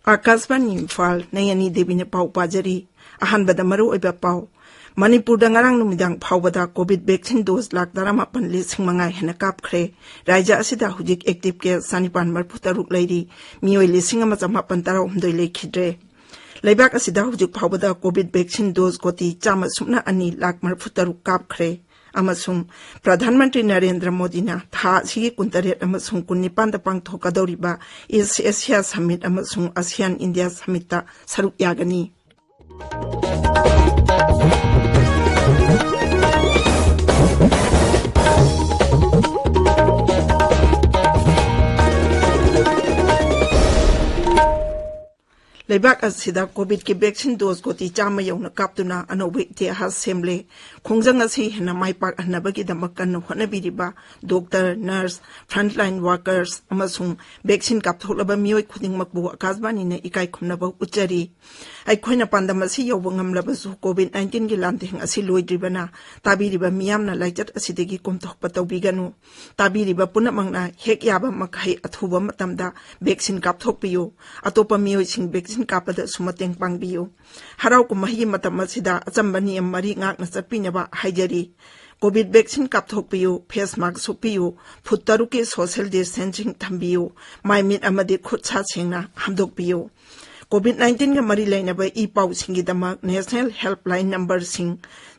आकाशवाणी इम्फाल नयनी देवी ने पाव पाजरी अहानबदा मरु ओइबा पाव मणिपुर नंगारांग नुमिदांग फावबदा कोविड वैक्सीन डोज लाख 18,500 हेना कापख्रे राज्य असिदा हुजिक एक्टिव केस 940 लैरी मियोय 1,913 लेखिद्रे लेबाक असिदा हुजिक फावबदा कोविड वैक्सीन डोज कोटी 2,2 कापख्रे अमसुंग प्रधानमंत्री नरेंद्र मोदी ना था सिगी 19 पांगथोकदौरिबा ईस्ट एशिया समिट अमसुंग आसियान इंडिया समिट ता सरुक यागनी लेबाक असिदा कोविड की वैक्सीन डोज कोटी 100 यौना कापतुना अनोबे इतिहास सेमले खोंजंग असि हेना माइपाक हन्नबगी दमक कन्न होनबिरिबा डॉक्टर नर्स फ्रंटलाइन वर्कर्स अमसुंग वैक्सीन कापथोलबा मियोय खुदिंगमकबु आकाशवाणी ने इकाई खुमनबा उच्चरी अखोइना पांदम असि यौब ngamlabsu कोविड 19 की लांथेंग असि लोइद्रिबना ताबिरिबा मियामना लाइचत असिदगी कोमथोकपा तौबिगनु ताबिरिबा पुनमंगना हेक याबा मखै अथुबा मतमदा वैक्सीन कापथोकपियो अतोपा मियोयसिंग वैक्सीन कापदा सुमतेंग पांगबियो हराव कुमही मतम असिदा अचंबा नियम मरी ngakna चटपिनबा हाइजरी कोविड वैक्सीन कापथोकपियो फेस मास्क सुपियो फुट 3 के सोशल डिस्टेंसिंग थंबियो माइमिट अमदे खुद सा सेंगना हमदोकपियो कोविड 19 का मरी लेनबा ई पाउ सिंगिदमक नेशनल हेल्पलाइन नंबर सिंग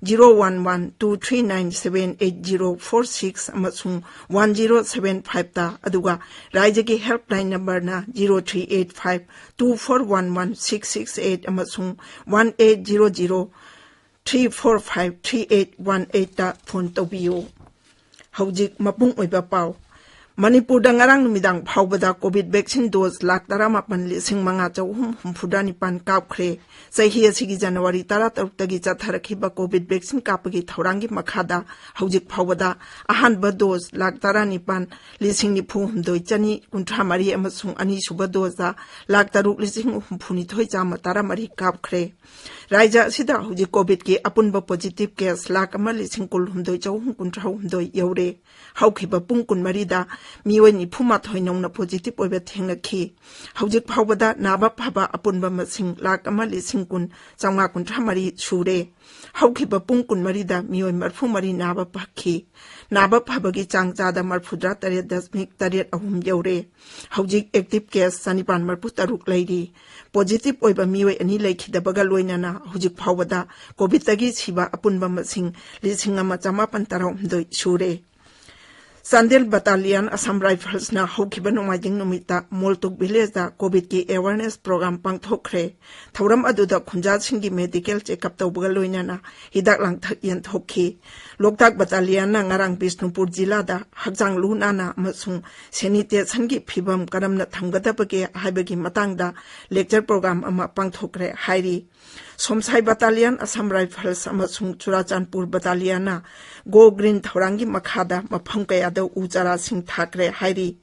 01123978046 अमसुंग 1075 ता अदुगा राज्य के हेल्पलाइन नंबर ना 0385241166 अमसुंग 180034531818 ता फोन तौबियो हौजिक मपुंग ओइबा पाउ मणिपुर नंगारांग नुमिदांग फावबदा कोविड वैक्सीन डोज लाख 18,554 कापख्रे चही असिगी जनवरी 13 तगी चथरखिबा कोविड वैक्सीन कापगी थौरांगी मखादा हौजिक फावबदा अहानबा डोज लाख 19,993 अमसुंग अनिसुबा डोजदा लाख 3,993 कापख्रे राज्य असिदा हौजिक कोविड की अपुनबा पॉजिटिव केस लाख 1,993 यौरे हौखिबा पुंग 20 मियोय 94 नौना पॉजिटिव ओइबा थेंगखि हौजिक फावबदा नाबा फाबा अपुनबा मसिंग लाख 1,993 सुरे हौखिबा पुंग 20 दा मियोय 43 नाबा पाखि नाबा फाबगी चांगचादा 48.83 you're हौजिक active case 940 Larry positive ओइबा मियोय अनि लैखिदबगा लोइनाना हौजिक फावबदा कोविड तगी सिबा अपुनबा मसिंग 1,913 सुरे Sandel Battalion Assam Rifles na haukiba nomaiding numita Moltuk Village da COVID ki awareness program pangthokre thauram aduda khunjat singgi medical checkup tawbaga loinana hidak langthak yan thokhi Loktak Battalion na ngarang Bishnupur jila da hakjang lunana amasung sanitation gi phibam karamna thamgadabage haibagi matangda lecture program ama pangthokre hairi Somsai Battalion Assam Rifles amasung Churachandpur Battalion na Go Green thaurangi makhada mafam kayada ujara sing thakre hairi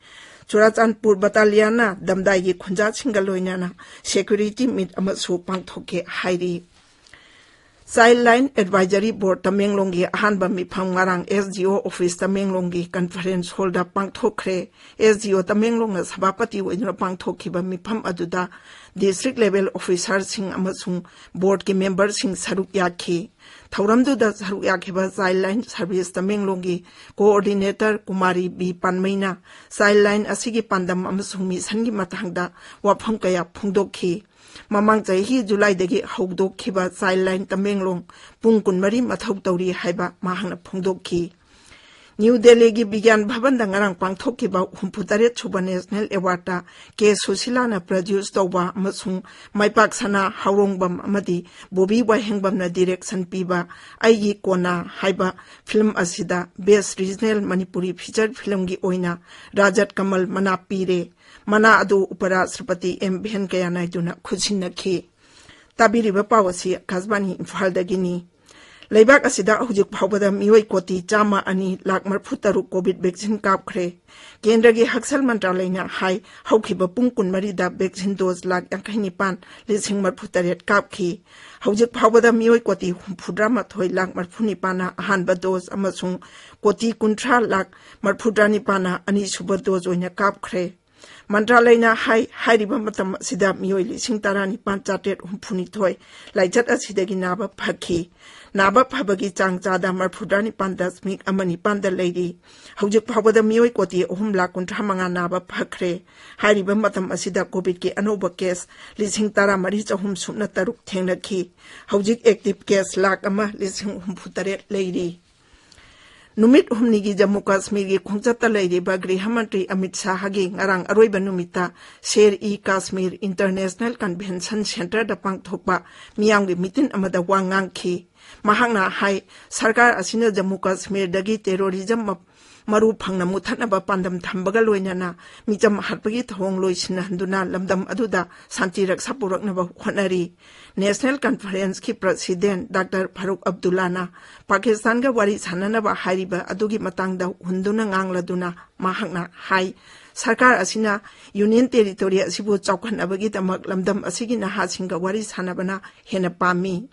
Churachandpur Battalion na damdai gi khunjat singa loinana security meet amasu pangthoke hairi Childline Advisory Board Tamenglongi ahanba mifam ngarang SGO Office Tamenglongi Conference Hall da pangthokre SGO Tamenglong na sabapati oina pangthokhiba mifam aduda District Level Officer sing amasung Board ki member sing saruk yakhi Thauramdu da saruk yakhiba Childline Service Tamenglongi Coordinator Kumari B Panmaina Childline asigi pandam amasung mission gi matangda wafam kaya phungdokhi Mamang chahi July dagi hawdokhiba Childline Tamenglong pung 20 mathau tawri haiba mahangna phungdokhi New Delhi gi Vigyan Bhavan da ngarang pangthokhiba 68 suba National Award ta K Susilana produce tawba amasung maipak sana Wahengbam amadi Bobi Wahengbam na direction piba aigi kona haiba film asida Best Regional Manipuri feature film gi oina Rajat Kamal mana pire mana adu Uparashtrapati M Venkaiah Naidu na khusinakhi tabiriba pawasi Kasbani Imphal dagini Leibak asida hujik phawbada mioi koti chama ani lak marphu taruk COVID vaccine kapkhre. Kendragi Haksal Mantralayna hai haukiba pung kunmari da vaccine dose lak yankhaini pan lising marphu taret kapkhi. Hujik phawbada mioi koti humphudrama thoi lak marphuni pana ahanba dose amasung koti kuntra lak marphudrani pana ani suba dose oina kapkhre. Mantralayna hai hairiba matam sida mioi lising tarani pan chatet humphuni thoi laichat asidagi naba phakhi. Naba phabagi chang chada marphudrani pan dasmik amani panda lady. Hujik phawbada mioi koti ohum lak kuntra manga naba phakre. Hairiba matam asida COVID ki anoba case lising tara mari chahum sumna taruk thengnakhi. Hujik active case lak ama lising humputaret lady. Numit humnigi Jammu Kashmir gi khungchata leiriba Griha Mantri Amit Shah gi ngarang aroiba numita Sher-e-Kashmir International Convention Center da pangthokpa miyamgi mitin amada wangangkhi. Mahakna hai sarkar asina Jammu Kashmir dagi terrorism maru phangna muthanaba pandam thambaga loinana micham hatpagi thong loisina handuna lamdam aduda santi raksa puraknaba khonari. National Conference ki President Dr. Farooq Abdullana Pakistan ga wari sananaba hairiba adugi matangda hunduna ngangladuna mahakna hai sarkar asina Union Territory asibu chawkhanabagi tamak lamdam asigi naha singa wari sanabana hena pami.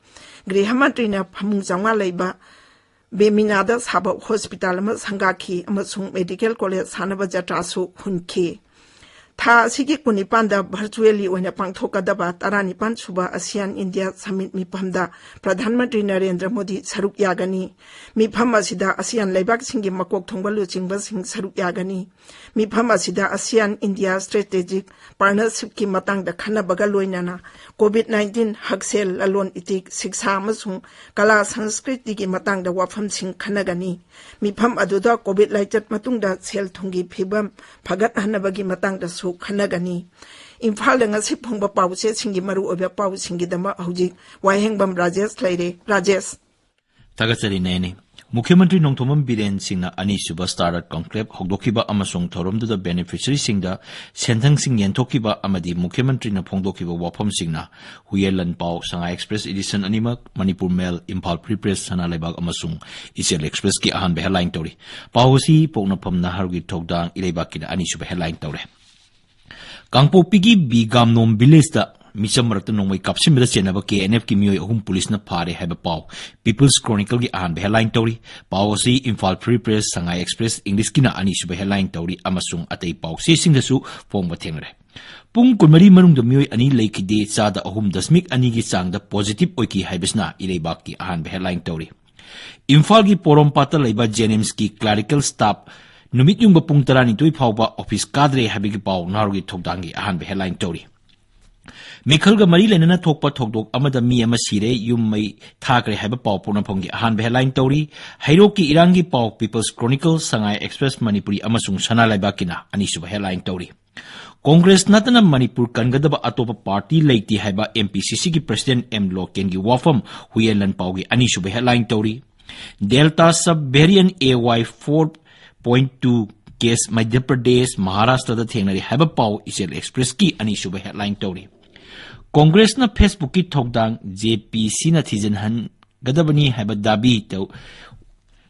Griha Mantri na phamung changwa leiba Beminada Saba Hospital ama sangakhi amasung Medical College sanaba jatrasu hunki. Tha sigi kunipanda virtually oina pangthokadaba taranipan suba ASEAN India Summit miphamda Pradhan Mantri Narendra Modi saruk yagani. Mipham asida ASEAN leibak singi makok thongba luchingba sing saruk yagani. Mipham asida ASEAN India Strategic Partnership ki matangda khanabaga loinana COVID-19 haksel lalon itik siksha amasung kala sanskriti ki matangda wafam sing khanagani. Mipham aduda COVID laichat matungda sel thungi phibam phagat hanabagi matangda Kanagani. Imphal nga si phongba pause singi maru obya pau singi dama hujik Wahengbam Rajesh laire. Rajesh Tagatsari Nayani Mukhyamantri Nongthomam Biren Singna Ani Suba Startup Conclave Hogdokiba Amasung Thoromdu the beneficiary Singda Senthang Sing Yentokiba Amadi Mukhyamantri na Phongdokiba Wapam Singna Huyelan Pau Shanghai Express Edition Animak Manipur Mail Imphal Free Press Sana Lebak Amasung Isel Express ki ahan be headline tori Pausi Pongnapam Nahargi Togdang Ilebakina Ani Suba headline tori Kangpo Pigi Bigamnom Village da Micham Ratanong Kapsim Senaba KNF Kimio Hum Police na Pare have a pow. People's Chronicle gi ahan be headline tori. Pausi Imphal Free Press Shanghai Express English kina ani sube headline tori amasung atay pau sing da su phong bathengre. Pung kunmari manung da mioi ani leikide chada ahum dasmik ani gi chang da positive oiki haibesna ileibak ki ahan be headline tori. Imphal gi Porompata leiba Jenims ki clerical staff Numit yung bapung tarani tui phawba office kadre habigi paw narugi thokdangi ahan be headline tori. Mikhal ga mari lenana thokpa thokdok amada mi ama sire yum mai thakre haba paw punaphongi ahan be headline tori. Hairo ki irangi paw People's Chronicle Shanghai Express Manipuri amasung sana laibakina ani suba headline tori. Congress natana Manipur kangadaba atopa party leiti haba MPCC ki President M Loken gi wafam huyelan paw gi ani suba headline tori. Delta subvariant AY4.2 case Madhya Pradesh Maharashtra da thengnari haba paw isel express ki ani suba headline tori. Congress na Facebook ki thokdang JPC na thijen han gadabani haba dabi to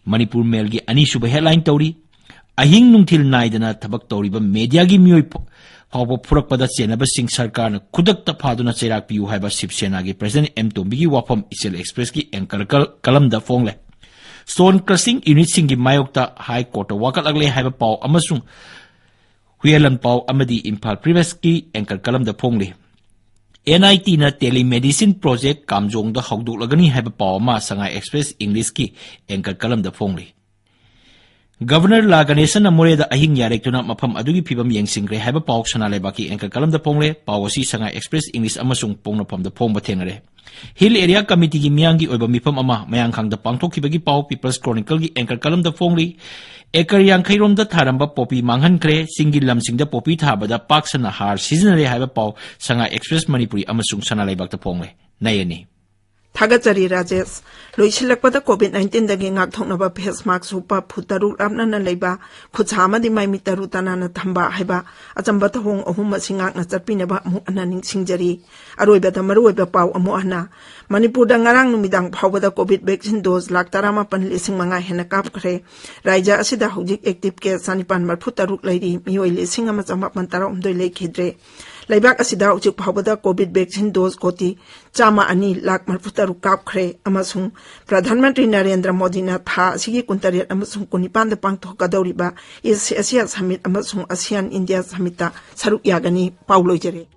Manipur Mail gi ani suba headline tori. Ahing nungthil naidana thabak tori ba media gi mioi phawba phurak pada chenaba sing sarkar na kudak ta phaduna cherak piu haba Sipsena gi President M Tombi gi wafam isel express ki anchor kalam da fongle. Stone crushing unit singi mayokta High Court wakalagle haiba paw amasung huyelan paw amadi Imphal previous ki anchor kalam da phongli. NIT na telemedicine project kamjong da hawduklagani haiba paw ma Shanghai Express English ki anchor kalam da phongli. Governor Laganesan na more da ahing yarek tuna mapam adugi pibam yengsingre haiba paw sana lebaki anchor kalam da phongle pawasi Shanghai Express English amasung pongnapam da phongba thengre. Hill Area Committee gi miyangi oiba mipam ama mayang khang da pangthokibagi paw People's Chronicle gi anchor kalam da phongli. Ekar yankairom da tharamba popi manghan kre singi lamsing da popi thabada paksana har seasonary haiba paw Shanghai Express Manipuri amasung sana laibak da phongle. Nayani थागचरी Rajesh लोइसिलकपदा covid दगी ngaktoknaba face mask supa phutaru apnana leiba khuchama mai mitaru tanana thamba haiba achamba thong ahum asingak na chapinaba mu ananing singjari aroiba da maroiba pau amu ana manipur da ngarang numidang phawada covid vaccine dose lak tarama pan lising manga hena kap khre raija asida hojik active case sanipan mar phutaru leiri mioi lising ama chama pan tara umdoi lekhidre Laibak asida uchik phawada COVID vaccine dose koti chama ani lak marputaru kap khre amasung Pradhan Mantri Narendra Modi na tha asigi kuntariat amasung kunipan da pangthok kadawriba Asia Summit amasung ASEAN India Summit ta saruk yagani Paulo jere